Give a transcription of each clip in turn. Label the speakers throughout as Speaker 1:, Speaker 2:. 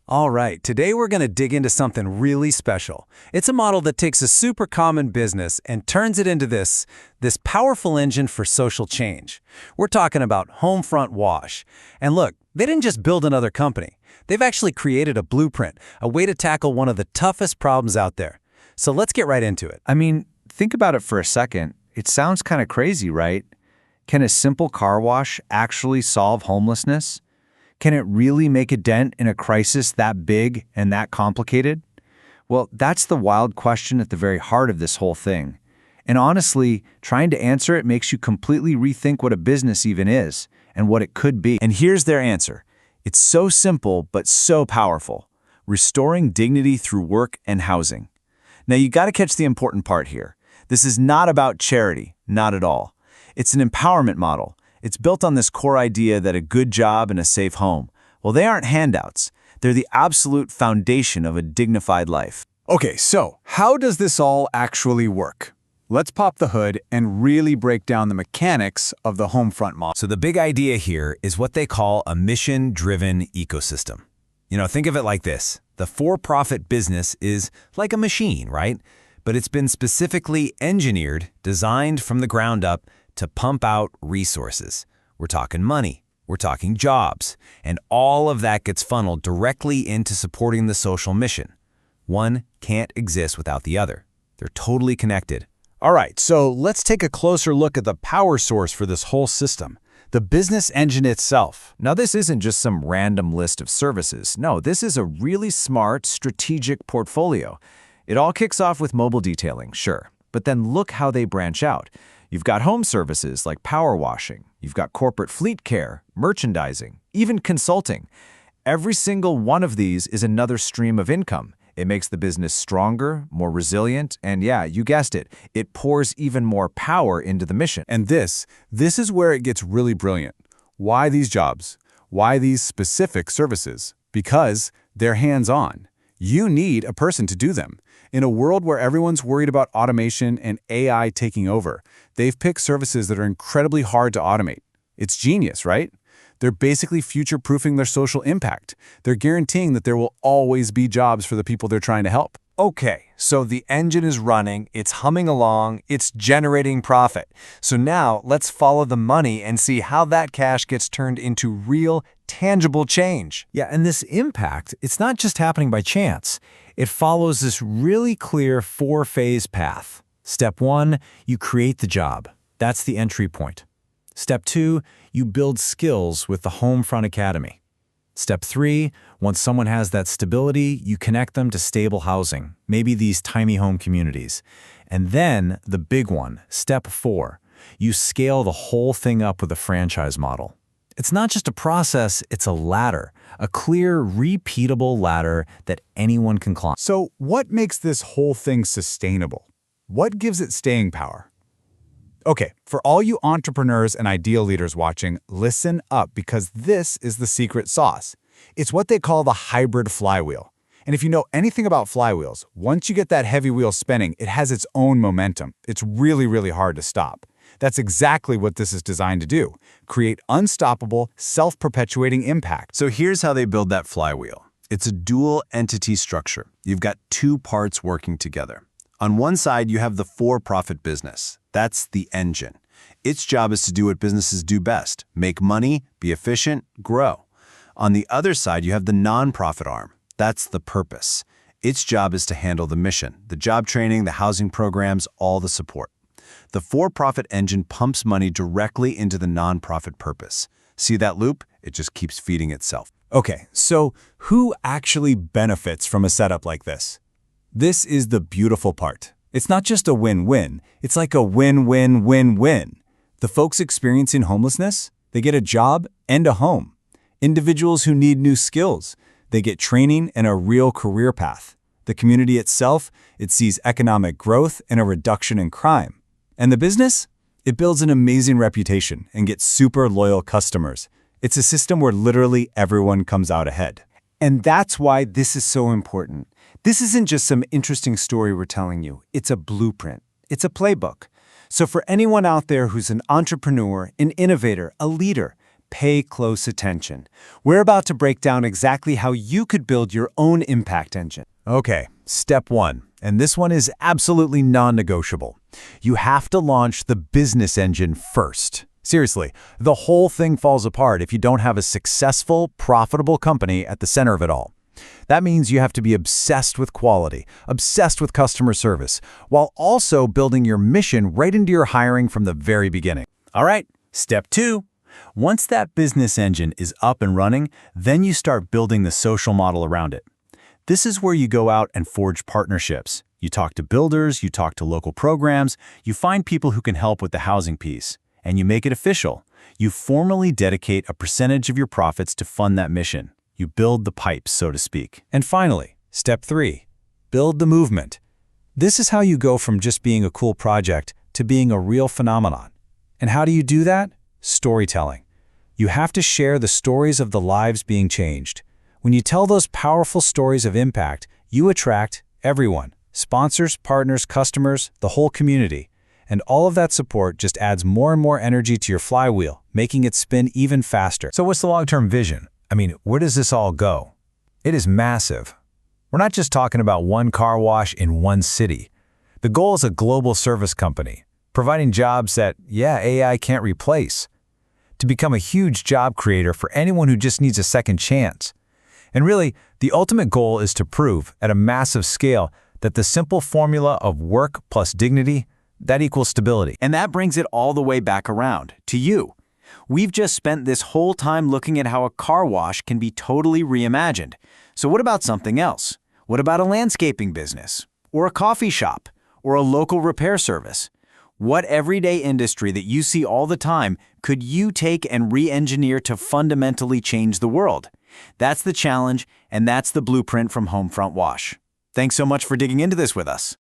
Speaker 1: All right, today we're going to dig into something really special. It's a model that takes a super common business and turns it into this powerful engine for social change. We're talking about Homefront Wash. And look, they didn't just build another company. They've actually created a blueprint, a way to tackle one of the toughest problems out there. So let's get right into it.
Speaker 2: I mean, think about it for a second. It sounds kind of crazy, right? Can a simple car wash actually solve homelessness? Can it really make a dent in a crisis that big and that complicated? Well, that's the wild question at the very heart of this whole thing. And honestly, trying to answer it makes you completely rethink what a business even is and what it could be.
Speaker 3: And here's their answer. It's so simple, but so powerful. Restoring dignity through work and housing. Now, you got to catch the important part here. This is not about charity, not at all. It's an empowerment model. It's built on this core idea that a good job and a safe home, well, they aren't handouts. They're the absolute foundation of a dignified life.
Speaker 1: Okay, so how does this all actually work? Let's pop the hood and really break down the mechanics of the Homefront model.
Speaker 3: So the big idea here is what they call a mission-driven ecosystem. Think of it like this. The for-profit business is like a machine, right? But it's been specifically engineered, designed from the ground up to pump out resources. We're talking money, we're talking jobs, and all of that gets funneled directly into supporting the social mission. One can't exist without the other. They're totally connected.
Speaker 1: All right, so let's take a closer look at the power source for this whole system, the business engine itself.
Speaker 2: Now, this isn't just some random list of services. No, this is a really smart, strategic portfolio. It all kicks off with mobile detailing, sure, but then look how they branch out. You've got home services like power washing. You've got corporate fleet care, merchandising, even consulting. Every single one of these is another stream of income. It makes the business stronger, more resilient, and yeah, you guessed it, it pours even more power into the mission.
Speaker 1: And this is where it gets really brilliant. Why these jobs? Why these specific services? Because they're hands-on. You need a person to do them. In a world where everyone's worried about automation and AI taking over, they've picked services that are incredibly hard to automate. It's genius, right? They're basically future-proofing their social impact. They're guaranteeing that there will always be jobs for the people they're trying to help.
Speaker 4: Okay, so the engine is running, it's humming along, it's generating profit. So now let's follow the money and see how that cash gets turned into real, tangible change.
Speaker 5: Yeah, and this impact, it's not just happening by chance. It follows this really clear four-phase path. Step 1, you create the job. That's the entry point. Step 2, you build skills with the Homefront Academy. Step 3, once someone has that stability, you connect them to stable housing, maybe these tiny home communities. And then, the big one, Step 4, you scale the whole thing up with a franchise model. It's not just a process, it's a ladder, a clear, repeatable ladder that anyone can climb.
Speaker 1: So what makes this whole thing sustainable? What gives it staying power? Okay, for all you entrepreneurs and ideal leaders watching, listen up because this is the secret sauce. It's what they call the hybrid flywheel. And if you know anything about flywheels, once you get that heavy wheel spinning, it has its own momentum. It's really, really hard to stop. That's exactly what this is designed to do. Create unstoppable, self-perpetuating impact.
Speaker 3: So here's how they build that flywheel. It's a dual entity structure. You've got two parts working together. On one side, you have the for-profit business. That's the engine. Its job is to do what businesses do best: make money, be efficient, grow. On the other side, you have the nonprofit arm. That's the purpose. Its job is to handle the mission, the job training, the housing programs, all the support. The for-profit engine pumps money directly into the nonprofit purpose. See that loop? It just keeps feeding itself.
Speaker 1: Okay, so who actually benefits from a setup like this? This is the beautiful part. It's not just a win-win. It's like a win-win-win-win. The folks experiencing homelessness, they get a job and a home. Individuals who need new skills, they get training and a real career path. The community itself, it sees economic growth and a reduction in crime. And the business? It builds an amazing reputation and gets super loyal customers. It's a system where literally everyone comes out ahead.
Speaker 4: And that's why this is so important. This isn't just some interesting story we're telling you. It's a blueprint. It's a playbook. So for anyone out there who's an entrepreneur, an innovator, a leader, pay close attention. We're about to break down exactly how you could build your own impact engine.
Speaker 5: Okay, step one, and this one is absolutely non-negotiable. You have to launch the business engine first. Seriously, the whole thing falls apart if you don't have a successful, profitable company at the center of it all. That means you have to be obsessed with quality, obsessed with customer service, while also building your mission right into your hiring from the very beginning.
Speaker 1: All right, step two. Once that business engine is up and running, then you start building the social model around it. This is where you go out and forge partnerships. You talk to builders, you talk to local programs, you find people who can help with the housing piece, and you make it official. You formally dedicate a percentage of your profits to fund that mission. You build the pipes, so to speak.
Speaker 5: And finally, step three, build the movement. This is how you go from just being a cool project to being a real phenomenon. And how do you do that? Storytelling. You have to share the stories of the lives being changed. When you tell those powerful stories of impact, you attract everyone, sponsors, partners, customers, the whole community. And all of that support just adds more and more energy to your flywheel, making it spin even faster. So what's the long-term vision? I mean, where does this all go? It is massive. We're not just talking about one car wash in one city. The goal is a global service company, providing jobs that, AI can't replace. To become a huge job creator for anyone who just needs a second chance. And really, the ultimate goal is to prove, at a massive scale, that the simple formula of work plus dignity, that equals stability.
Speaker 4: And that brings it all the way back around, to you. We've just spent this whole time looking at how a car wash can be totally reimagined. So what about something else? What about a landscaping business? Or a coffee shop? Or a local repair service? What everyday industry that you see all the time could you take and re-engineer to fundamentally change the world? That's the challenge, and that's the blueprint from Homefront Wash. Thanks so much for digging into this with us.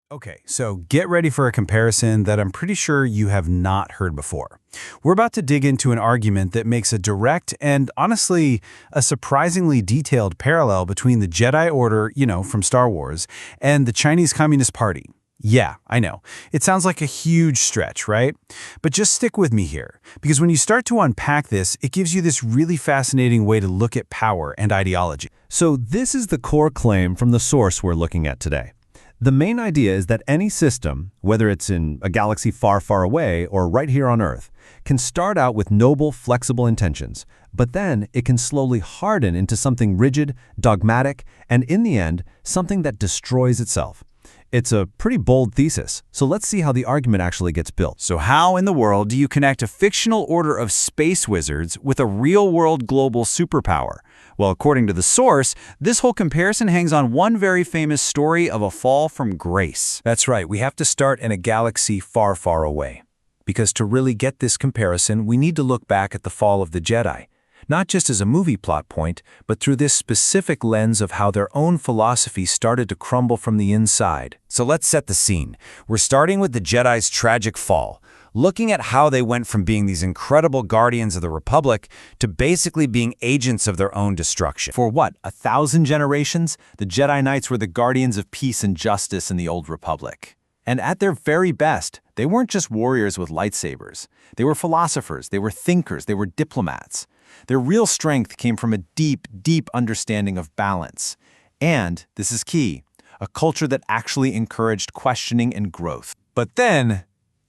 Speaker 1: Okay, so get ready for a comparison that I'm pretty sure you have not heard before. We're about to dig into an argument that makes a direct and, honestly, a surprisingly detailed parallel between the Jedi Order, from Star Wars, and the Chinese Communist Party. Yeah, I know. It sounds like a huge stretch, right? But just stick with me here, because when you start to unpack this, it gives you this really fascinating way to look at power and ideology.
Speaker 6: So this is the core claim from the source we're looking at today. The main idea is that any system, whether it's in a galaxy far, far away or right here on Earth, can start out with noble, flexible intentions, but then it can slowly harden into something rigid, dogmatic, and in the end, something that destroys itself. It's a pretty bold thesis, so let's see how the argument actually gets built.
Speaker 1: So how in the world do you connect a fictional order of space wizards with a real-world global superpower? Well, according to the source, this whole comparison hangs on one very famous story of a fall from grace.
Speaker 5: That's right, we have to start in a galaxy far, far away. Because to really get this comparison, we need to look back at the fall of the Jedi. Not just as a movie plot point, but through this specific lens of how their own philosophy started to crumble from the inside.
Speaker 2: So let's set the scene. We're starting with the Jedi's tragic fall, looking at how they went from being these incredible guardians of the Republic to basically being agents of their own destruction.
Speaker 4: For what, 1,000 generations, the Jedi Knights were the guardians of peace and justice in the Old Republic. And at their very best, they weren't just warriors with lightsabers. They were philosophers, they were thinkers, they were diplomats. Their real strength came from a deep, deep understanding of balance. And, this is key, a culture that actually encouraged questioning and growth.
Speaker 5: But then,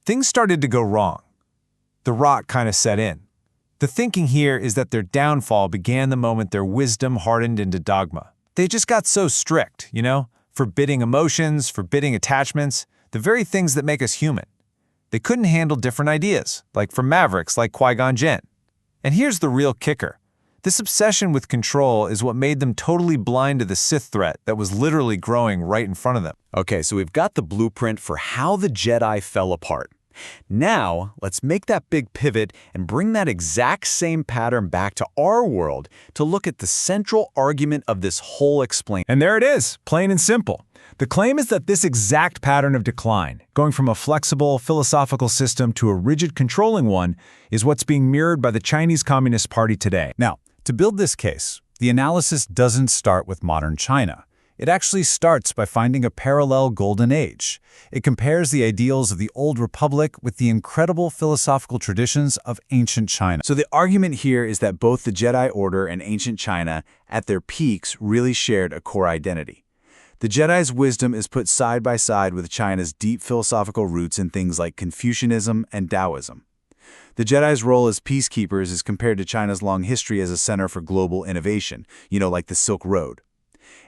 Speaker 5: things started to go wrong. The rot kind of set in. The thinking here is that their downfall began the moment their wisdom hardened into dogma. They just got so strict, forbidding emotions, forbidding attachments, the very things that make us human. They couldn't handle different ideas, like from mavericks like Qui-Gon Jinn. And here's the real kicker. This obsession with control is what made them totally blind to the Sith threat that was literally growing right in front of them.
Speaker 1: Okay, so we've got the blueprint for how the Jedi fell apart. Now, let's make that big pivot and bring that exact same pattern back to our world to look at the central argument of this whole explained.
Speaker 5: And there it is, plain and simple. The claim is that this exact pattern of decline, going from a flexible, philosophical system to a rigid, controlling one, is what's being mirrored by the Chinese Communist Party today.
Speaker 1: Now, to build this case, the analysis doesn't start with modern China. It actually starts by finding a parallel golden age. It compares the ideals of the Old Republic with the incredible philosophical traditions of ancient China. So the argument here is that both the Jedi Order and ancient China, at their peaks, really shared a core identity. The Jedi's wisdom is put side by side with China's deep philosophical roots in things like Confucianism and Taoism. The Jedi's role as peacekeepers is compared to China's long history as a center for global innovation, like the Silk Road.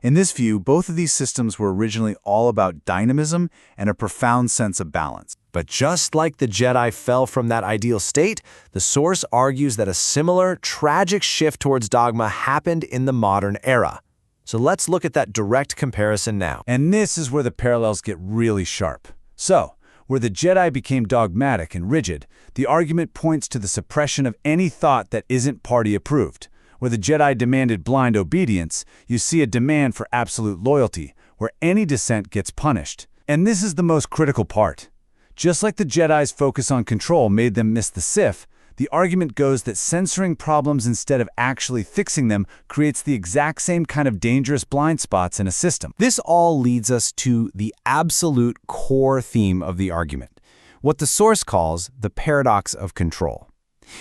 Speaker 1: In this view, both of these systems were originally all about dynamism and a profound sense of balance.
Speaker 4: But just like the Jedi fell from that ideal state, the source argues that a similar, tragic shift towards dogma happened in the modern era. So let's look at that direct comparison now.
Speaker 1: And this is where the parallels get really sharp. So, where the Jedi became dogmatic and rigid, the argument points to the suppression of any thought that isn't party-approved. Where the Jedi demanded blind obedience, you see a demand for absolute loyalty, where any dissent gets punished. And this is the most critical part. Just like the Jedi's focus on control made them miss the Sith, the argument goes that censoring problems instead of actually fixing them creates the exact same kind of dangerous blind spots in a system.
Speaker 4: This all leads us to the absolute core theme of the argument, what the source calls the paradox of control.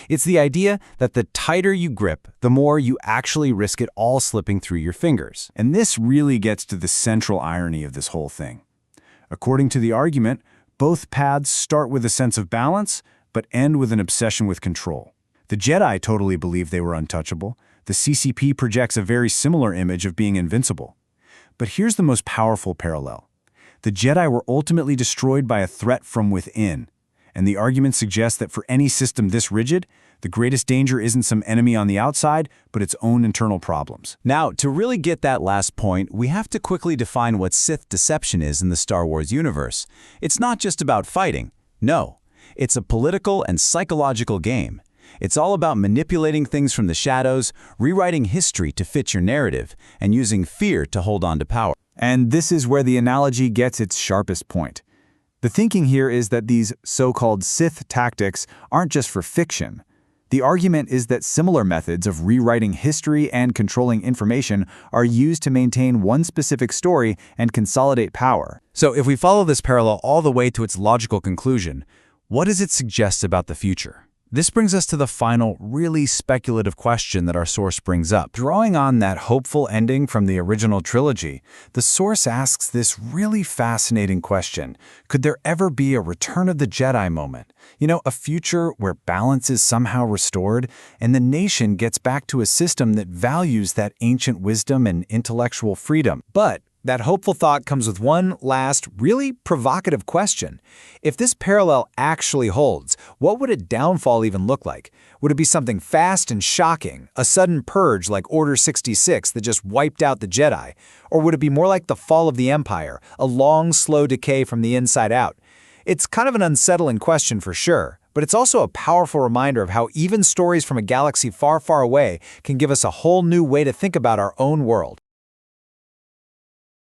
Speaker 4: It's the idea that the tighter you grip, the more you actually risk it all slipping through your fingers.
Speaker 1: And this really gets to the central irony of this whole thing. According to the argument, both paths start with a sense of balance, but end with an obsession with control. The Jedi totally believed they were untouchable. The CCP projects a very similar image of being invincible. But here's the most powerful parallel. The Jedi were ultimately destroyed by a threat from within. And the argument suggests that for any system this rigid, the greatest danger isn't some enemy on the outside, but its own internal problems.
Speaker 5: Now, to really get that last point, we have to quickly define what Sith deception is in the Star Wars universe. It's not just about fighting. No, it's a political and psychological game. It's all about manipulating things from the shadows, rewriting history to fit your narrative, and using fear to hold on to power.
Speaker 1: And this is where the analogy gets its sharpest point. The thinking here is that these so-called Sith tactics aren't just for fiction. The argument is that similar methods of rewriting history and controlling information are used to maintain one specific story and consolidate power.
Speaker 5: So if we follow this parallel all the way to its logical conclusion, what does it suggest about the future? This brings us to the final, really speculative question that our source brings up.
Speaker 1: Drawing on that hopeful ending from the original trilogy, the source asks this really fascinating question. Could there ever be a Return of the Jedi moment? A future where balance is somehow restored and the nation gets back to a system that values that ancient wisdom and intellectual freedom.
Speaker 4: But that hopeful thought comes with one last, really provocative question. If this parallel actually holds, what would a downfall even look like? Would it be something fast and shocking, a sudden purge like Order 66 that just wiped out the Jedi? Or would it be more like the fall of the Empire, a long, slow decay from the inside out? It's kind of an unsettling question for sure, but it's also a powerful reminder of how even stories from a galaxy far, far away can give us a whole new way to think about our own world.